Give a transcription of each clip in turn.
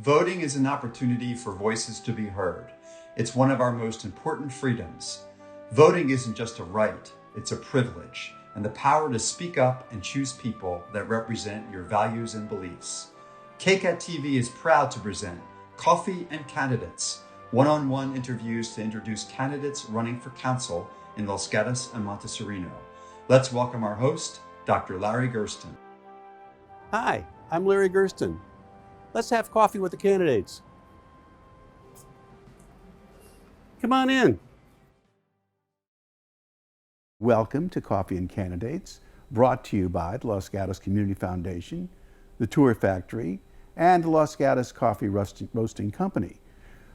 Voting is an opportunity for voices to be heard. It's one of our most important freedoms. Voting isn't just a right, it's a privilege, and the power to speak up and choose people that represent your values and beliefs. KCAT TV is proud to present Coffee&Candidates, one-on-one interviews to introduce candidates running for council in Los Gatos and Monte Sereno. Let's welcome our host, Dr. Larry Gerston. Hi, I'm Larry Gerston. Let's have coffee with the candidates. Come on in. Welcome to Coffee&Candidates, brought to you by the Los Gatos Community Foundation, the Tour Factory, and the Los Gatos Coffee Roasting Company.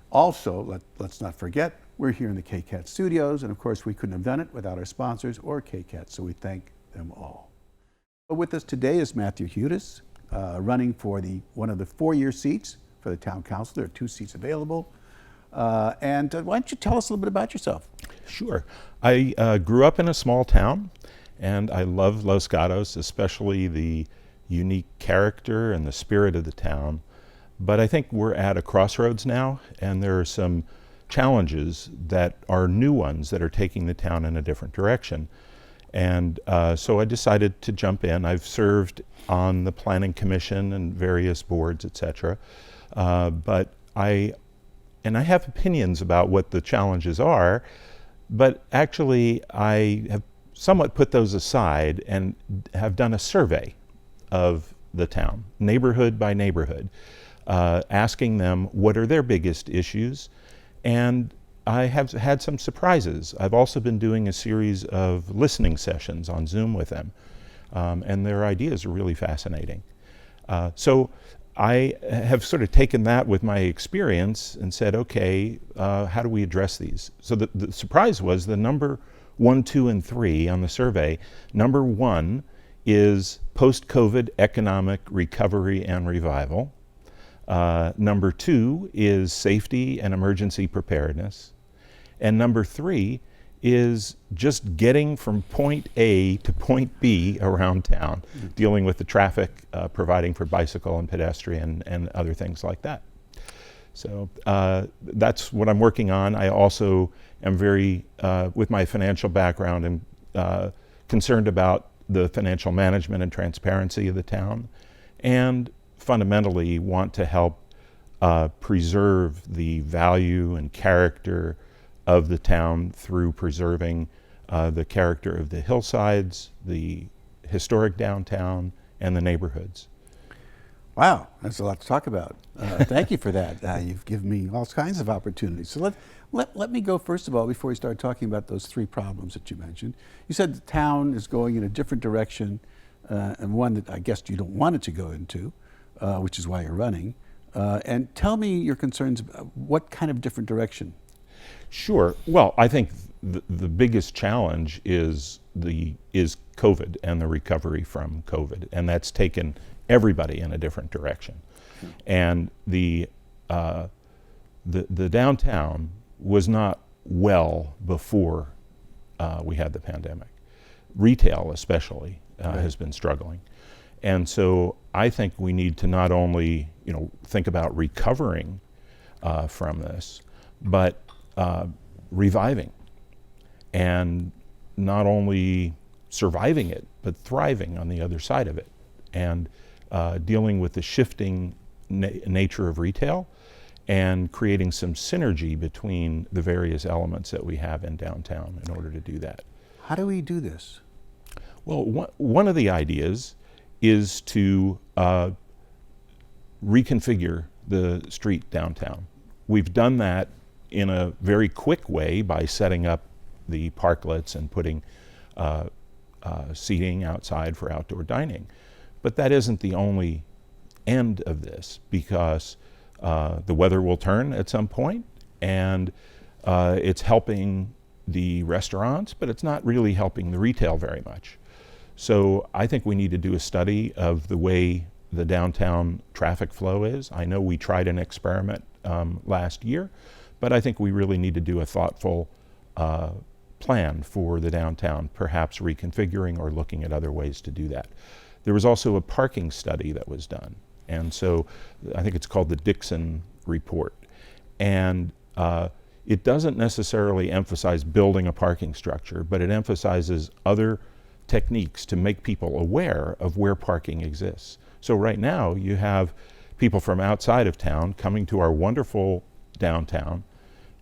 Also, let's not forget, we're here in the KCAT studios, and of course we couldn't have done it without our sponsors or KCAT, so we thank them all. But with us today is Matthew Hudes, running for one of the 4-year seats for the town council. There are 2 seats available. And why don't you tell us a little bit about yourself? Sure. I grew up in a small town, and I love Los Gatos, especially the unique character and the spirit of the town. But I think we're at a crossroads now, and there are some challenges that are new ones that are taking the town in a different direction. And so I decided to jump in. I've served on the planning commission and various boards, etc. But I have opinions about what the challenges are, but actually I have somewhat put those aside and have done a survey of the town, neighborhood by neighborhood, asking them what are their biggest issues. And I have had some surprises. I've also been doing a series of listening sessions on Zoom with them, and their ideas are really fascinating. So I have sort of taken that with my experience and said, okay, how do we address these? So the surprise was the number 1, 2, and 3 on the survey. Number 1 is post-COVID economic recovery and revival. Number 2 is safety and emergency preparedness. And number 3 is just getting from point A to point B around town, dealing with the traffic, providing for bicycle and pedestrian and other things like that. So that's what I'm working on. I also am very, with my financial background, am concerned about the financial management and transparency of the town, and fundamentally want to help preserve the value and character of the town through preserving the character of the hillsides, the historic downtown, and the neighborhoods. Wow, that's a lot to talk about. Thank you for that. You've given me all kinds of opportunities. So let me go first of all, before we start talking about those 3 problems that you mentioned. You said the town is going in a different direction, and one that I guess you don't want it to go into, which is why you're running. And tell me your concerns about what kind of different direction. Sure. Well, I think the biggest challenge is COVID and the recovery from COVID, and that's taken everybody in a different direction. And the downtown was not well before we had the pandemic. Retail, especially, has been struggling, and so I think we need to not only think about recovering from this, but reviving, and not only surviving it, but thriving on the other side of it, and dealing with the shifting nature of retail and creating some synergy between the various elements that we have in downtown in order to do that. How do we do this? Well, one of the ideas is to reconfigure the street downtown. We've done that in a very quick way by setting up the parklets and putting seating outside for outdoor dining. But that isn't the only end of this, because the weather will turn at some point, and it's helping the restaurants, but it's not really helping the retail very much. So I think we need to do a study of the way the downtown traffic flow is. I know we tried an experiment last year, but I think we really need to do a thoughtful plan for the downtown, perhaps reconfiguring or looking at other ways to do that. There was also a parking study that was done. And so I think it's called the Dixon Report. And it doesn't necessarily emphasize building a parking structure, but it emphasizes other techniques to make people aware of where parking exists. So right now you have people from outside of town coming to our wonderful downtown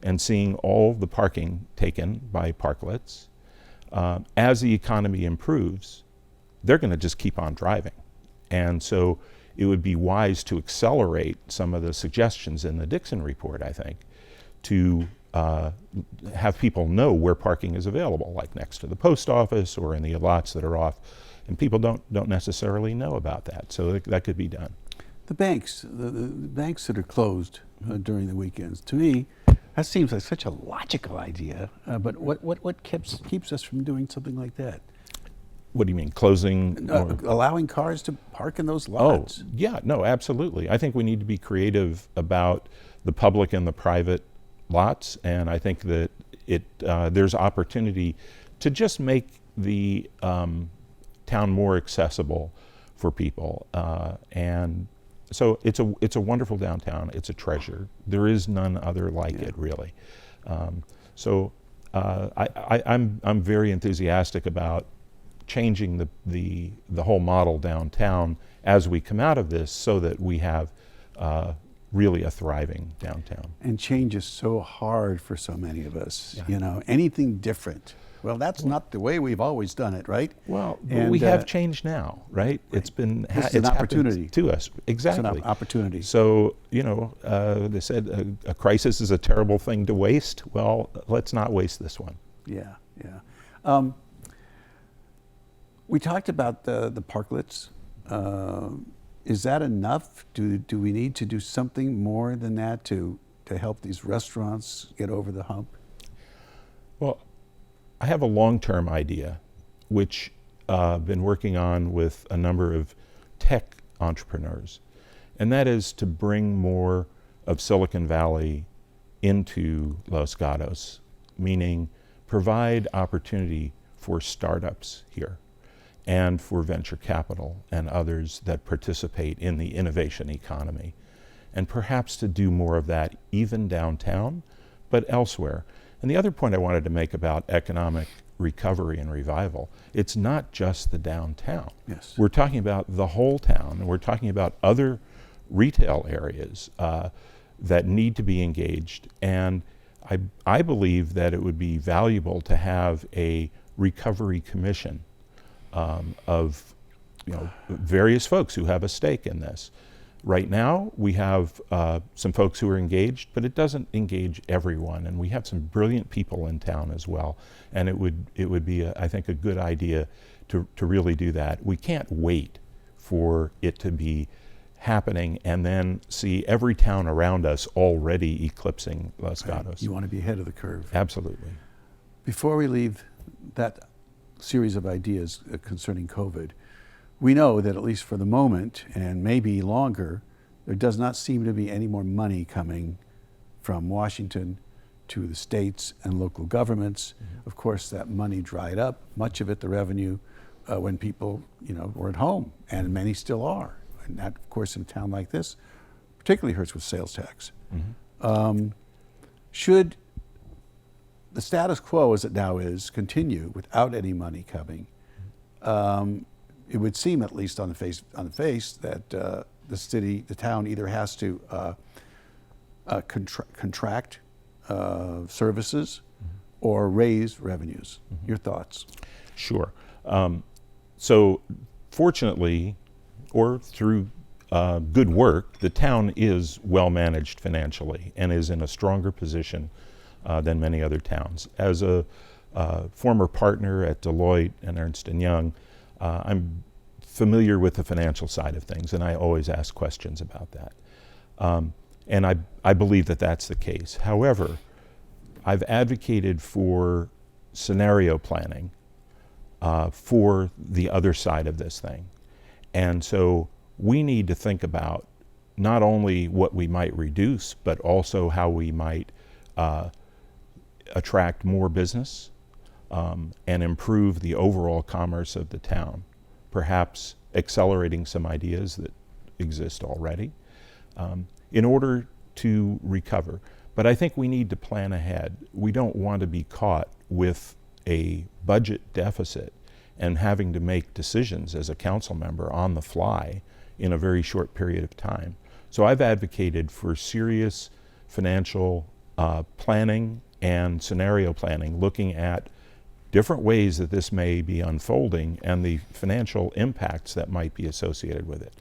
and seeing all the parking taken by parklets. As the economy improves, they're going to just keep on driving. And so it would be wise to accelerate some of the suggestions in the Dixon Report, I think, to have people know where parking is available, like next to the post office or in the lots that are off. And people don't necessarily know about that, so that could be done. The banks, the banks that are closed during the weekends, to me, that seems like such a logical idea. But what keeps us from doing something like that? What do you mean, closing? Allowing cars to park in those lots? Oh, yeah, no, absolutely. I think we need to be creative about the public and the private lots, and I think that there's opportunity to just make the town more accessible for people. And so it's a wonderful downtown. It's a treasure. There is none other like it, really. So I'm very enthusiastic about changing the whole model downtown as we come out of this, so that we have really a thriving downtown. And change is so hard for so many of us. You know, anything different. Well, that's not the way we've always done it, right? Well, but we have change now, right? It's been it's an opportunity to us. Exactly. It's an opportunity. So, you know, they said a crisis is a terrible thing to waste. Well, let's not waste this one. Yeah, yeah. We talked about the parklets. Is that enough? Do we need to do something more than that to help these restaurants get over the hump? Well, I have a long-term idea, which I've been working on with a number of tech entrepreneurs, and that is to bring more of Silicon Valley into Los Gatos, meaning provide opportunity for startups here and for venture capital and others that participate in the innovation economy, and perhaps to do more of that even downtown, but elsewhere. And the other point I wanted to make about economic recovery and revival, it's not just the downtown. Yes. We're talking about the whole town, and we're talking about other retail areas that need to be engaged. And I believe that it would be valuable to have a recovery commission of various folks who have a stake in this. Right now, we have some folks who are engaged, but it doesn't engage everyone, and we have some brilliant people in town as well. And it would be, I think, a good idea to really do that. We can't wait for it to be happening and then see every town around us already eclipsing Los Gatos. You want to be ahead of the curve. Absolutely. Before we leave that series of ideas concerning COVID, we know that at least for the moment, and maybe longer, there does not seem to be any more money coming from Washington to the states and local governments. Mm-hmm. Of course, that money dried up, much of it, the revenue, when people were at home, and many still are. And that, of course, in a town like this, particularly hurts with sales tax. Mm-hmm. Should the status quo as it now is continue without any money coming, it would seem, at least on the face, that the town either has to contract services or raise revenues. Mm-hmm. Your thoughts? Sure. So, fortunately, or through good work, the town is well managed financially and is in a stronger position than many other towns. As a former partner at Deloitte and Ernst & Young, I'm familiar with the financial side of things, and I always ask questions about that. And I believe that that's the case. However, I've advocated for scenario planning for the other side of this thing. And so we need to think about not only what we might reduce, but also how we might attract more business and improve the overall commerce of the town, perhaps accelerating some ideas that exist already, in order to recover. But I think we need to plan ahead. We don't want to be caught with a budget deficit and having to make decisions as a council member on the fly in a very short period of time. So I've advocated for serious financial planning and scenario planning, looking at different ways that this may be unfolding and the financial impacts that might be associated with it.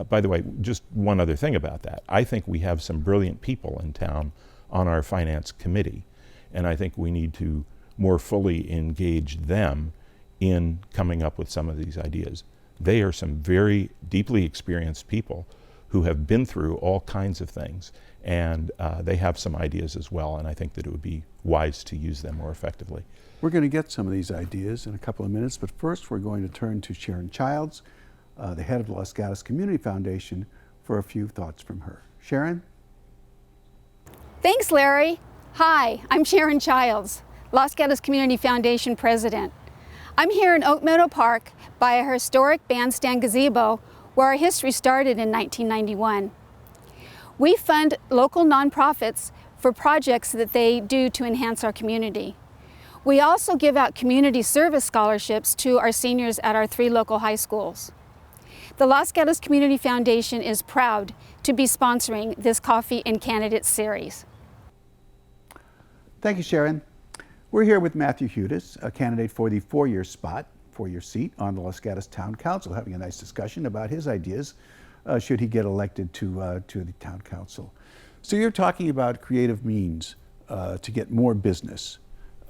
By the way, just one other thing about that. I think we have some brilliant people in town on our finance committee, and I think we need to more fully engage them in coming up with some of these ideas. They are some very deeply experienced people who have been through all kinds of things, and they have some ideas as well, and I think that it would be wise to use them more effectively. We're going to get some of these ideas in a couple of minutes, but first we're going to turn to Sharon Childs, the head of the Los Gatos Community Foundation, for a few thoughts from her. Sharon? Thanks, Larry. Hi, I'm Sharon Childs, Los Gatos Community Foundation president. I'm here in Oak Meadow Park by a historic bandstand gazebo where our history started in 1991. We fund local nonprofits for projects that they do to enhance our community. We also give out community service scholarships to our seniors at our 3 local high schools. The Los Gatos Community Foundation is proud to be sponsoring this Coffee and Candidates series. Thank you, Sharon. We're here with Matthew Hudes, a candidate for the 4-year seat on the Los Gatos Town Council, having a nice discussion about his ideas should he get elected to the Town Council. So you're talking about creative means to get more business,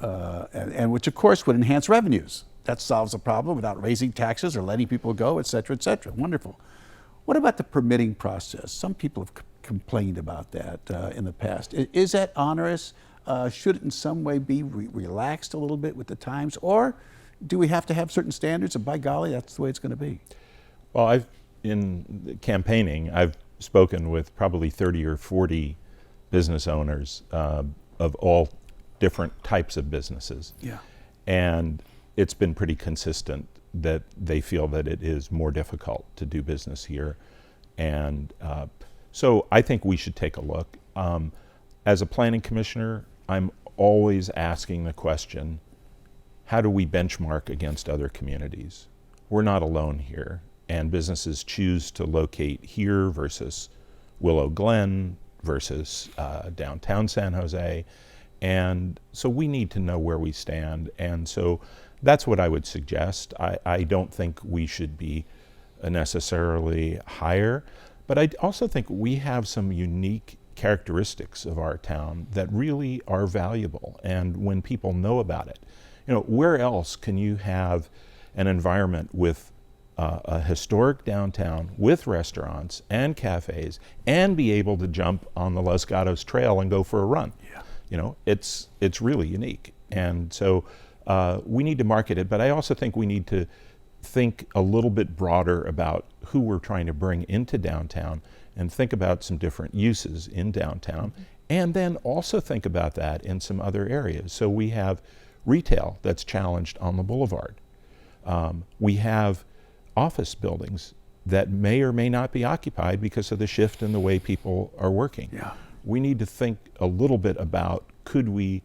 and which of course would enhance revenues. That solves the problem without raising taxes or letting people go, et cetera, et cetera. Wonderful. What about the permitting process? Some people have complained about that in the past. Is that onerous? Should it in some way be relaxed a little bit with the times? Or do we have to have certain standards, and by golly, that's the way it's going to be? Well, in campaigning, I've spoken with probably 30 or 40 business owners of all different types of businesses. Yeah. And it's been pretty consistent that they feel that it is more difficult to do business here. And so I think we should take a look. As a planning commissioner, I'm always asking the question, how do we benchmark against other communities? We're not alone here, and businesses choose to locate here versus Willow Glen versus downtown San Jose. And so we need to know where we stand. And so that's what I would suggest. I don't think we should be necessarily higher, but I also think we have some unique characteristics of our town that really are valuable. And when people know about it, where else can you have an environment with a historic downtown with restaurants and cafes and be able to jump on the Los Gatos Trail and go for a run? Yeah. It's really unique. And so we need to market it, but I also think we need to think a little bit broader about who we're trying to bring into downtown and think about some different uses in downtown, and then also think about that in some other areas. So we have retail that's challenged on the boulevard. We have office buildings that may or may not be occupied because of the shift in the way people are working. Yeah. We need to think a little bit about, could we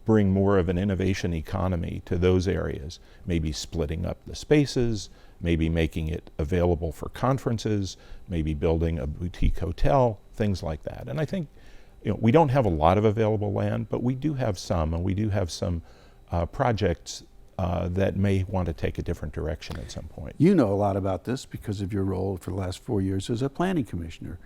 bring more of an innovation economy to those areas, maybe splitting up the spaces, maybe making it available for conferences, maybe building a boutique hotel, things like that. And I think we don't have a lot of available land, but we do have some, and we do have some projects that may want to take a different direction at some point. You know a lot about this because of your role for the last 4 years as a planning commissioner,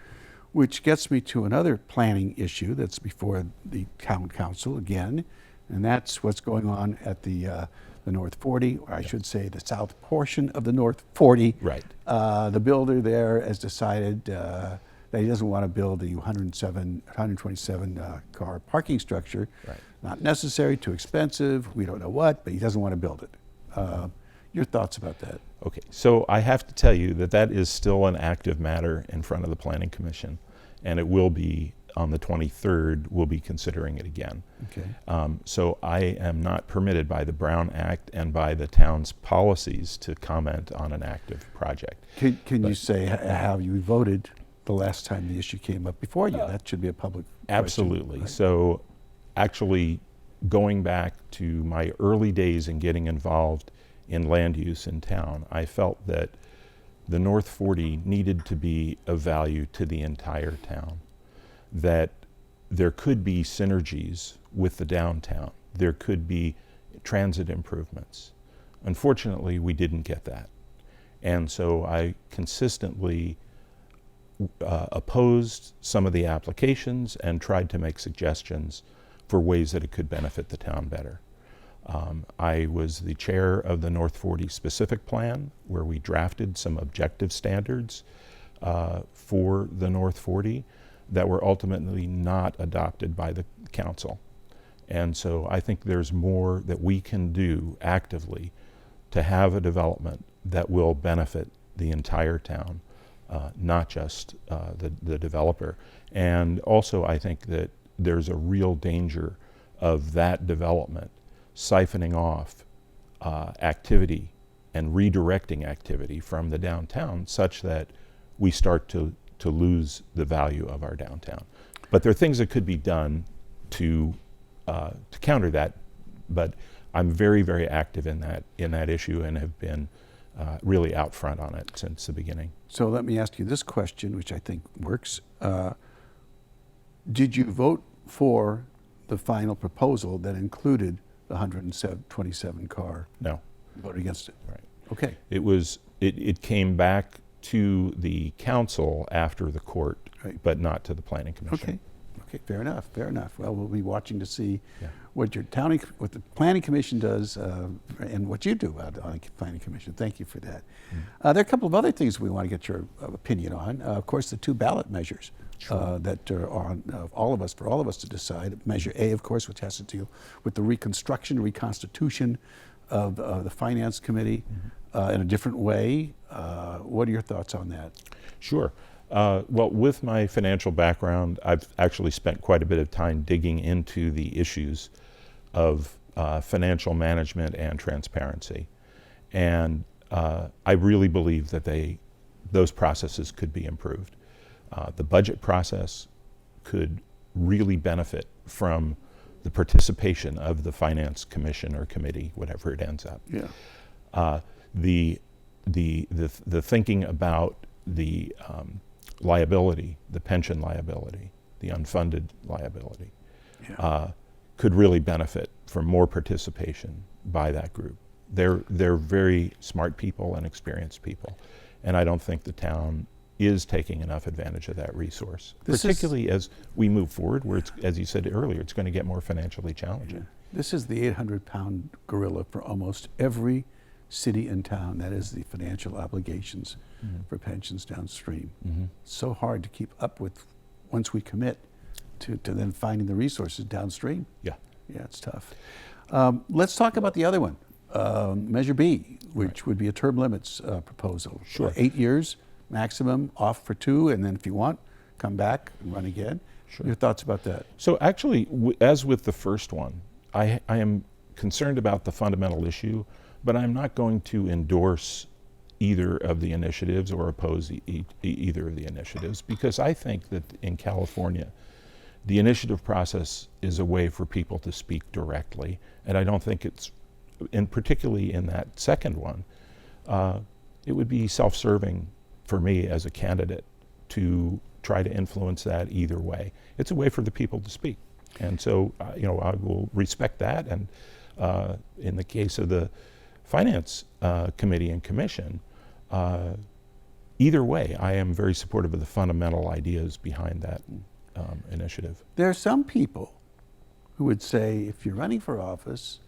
which gets me to another planning issue that's before the town council again, and that's what's going on at the North 40, or I should say the south portion of the North 40. Right. The builder there has decided that he doesn't want to build the 127 car parking structure. Right. Not necessary, too expensive, we don't know what, but he doesn't want to build it. Your thoughts about that? Okay, so I have to tell you that is still an active matter in front of the Planning Commission, and it will be on the 23rd, we'll be considering it again. Okay. So I am not permitted by the Brown Act and by the town's policies to comment on an active project. Can you say how you voted the last time the issue came up before you? That should be a public Absolutely. question, right? So actually going back to my early days in getting involved in land use in town, I felt that the North 40 needed to be of value to the entire town, that there could be synergies with the downtown. There could be transit improvements. Unfortunately, we didn't get that. And so I consistently opposed some of the applications and tried to make suggestions for ways that it could benefit the town better. I was the chair of the North 40 specific plan, where we drafted some objective standards for the North 40 that were ultimately not adopted by the council. And so I think there's more that we can do actively to have a development that will benefit the entire town, not just the developer. And also I think that there's a real danger of that development siphoning off activity and redirecting activity from the downtown, such that we start to lose the value of our downtown. But there are things that could be done to counter that, but I'm very, very active in that issue and have been really out front on it since the beginning. So let me ask you this question, which I think works. Did you vote for the final proposal that included the 127 car? No. You voted against it? Right. Okay. It came back to the council after the court, Right. but not to the planning commission. Okay, fair enough, fair enough. Well, we'll be watching to see Yeah. what what the planning commission does and what you do on the planning commission. Thank you for that. There are a couple of other things we want to get your opinion on. Of course, the two ballot measures that are on for all of us to decide. Measure A, of course, which has to deal with the reconstitution of the Finance Committee in a different way. What are your thoughts on that? Sure. Well, with my financial background, I've actually spent quite a bit of time digging into the issues of financial management and transparency. And I really believe that those processes could be improved. The budget process could really benefit from the participation of the Finance Commission or committee, whatever it ends up. Yeah. The thinking about the liability, the pension liability, the unfunded liability, could really benefit from more participation by that group. They're very smart people and experienced people, and I don't think the town is taking enough advantage of that resource, particularly as we move forward, where it's, as you said earlier, it's going to get more financially challenging. This is the 800-pound gorilla for almost every city and town. That is the financial obligations for pensions downstream. So hard to keep up with once we commit to then finding the resources downstream. Yeah. Yeah, it's tough. Let's talk about the other one, Measure B, which would be a term limits proposal. Sure. 8 years maximum, off for 2, and then if you want, come back and run again. Sure. Your thoughts about that? So actually, as with the first one, I am concerned about the fundamental issue, but I'm not going to endorse either of the initiatives or oppose either of the initiatives, because I think that in California, the initiative process is a way for people to speak directly, and I don't think it's, and particularly in that second one, it would be self-serving for me as a candidate to try to influence that either way. It's a way for the people to speak, and so I will respect that. And in the case of the Finance Committee and Commission, either way, I am very supportive of the fundamental ideas behind that initiative. There are some people who would say, if you're running for office,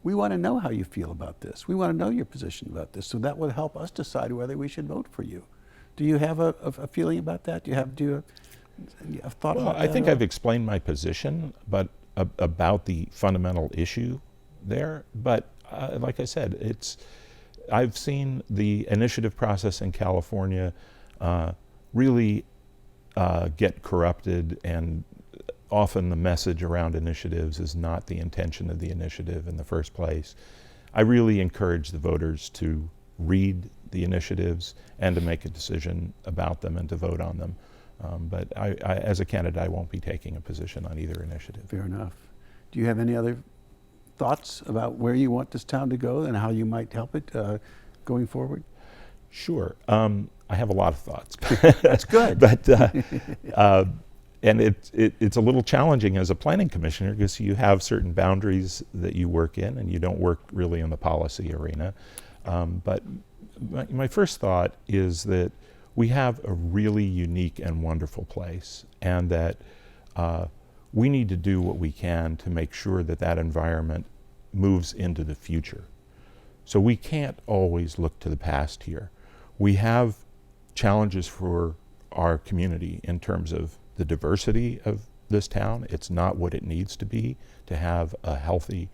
we want to know how you feel about this. We want to know your position about this, so that will help us decide whether we should vote for you. Do you have a feeling about that? Do you have thought about that? I think I've explained my position, but about the fundamental issue there. But like I said, I've seen the initiative process in California really get corrupted, and often the message around initiatives is not the intention of the initiative in the first place. I really encourage the voters to read the initiatives and to make a decision about them and to vote on them. But as a candidate, I won't be taking a position on either initiative. Fair enough. Do you have any other thoughts about where you want this town to go and how you might help it going forward? Sure. I have a lot of thoughts. That's good. But and it's a little challenging as a planning commissioner because you have certain boundaries that you work in, and you don't work really in the policy arena. But my first thought is that we have a really unique and wonderful place, and that we need to do what we can to make sure that that environment moves into the future. So we can't always look to the past here. We have challenges for our community in terms of the diversity of this town. It's not what it needs to be to have a healthy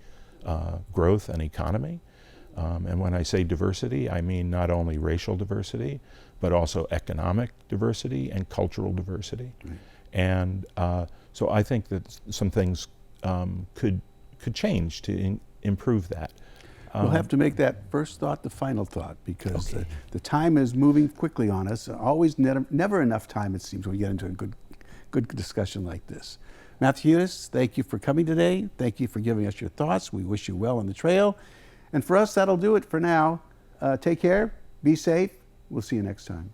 growth and economy. And when I say diversity, I mean not only racial diversity, but also economic diversity and cultural diversity. Right. And so I think that some things could change to improve that. We'll have to make that first thought the final thought, because the time is moving quickly on us. Always never enough time, it seems, when we get into a good discussion like this. Matthew Hudes, thank you for coming today. Thank you for giving us your thoughts. We wish you well on the trail. And for us, that'll do it for now. Take care, be safe. We'll see you next time.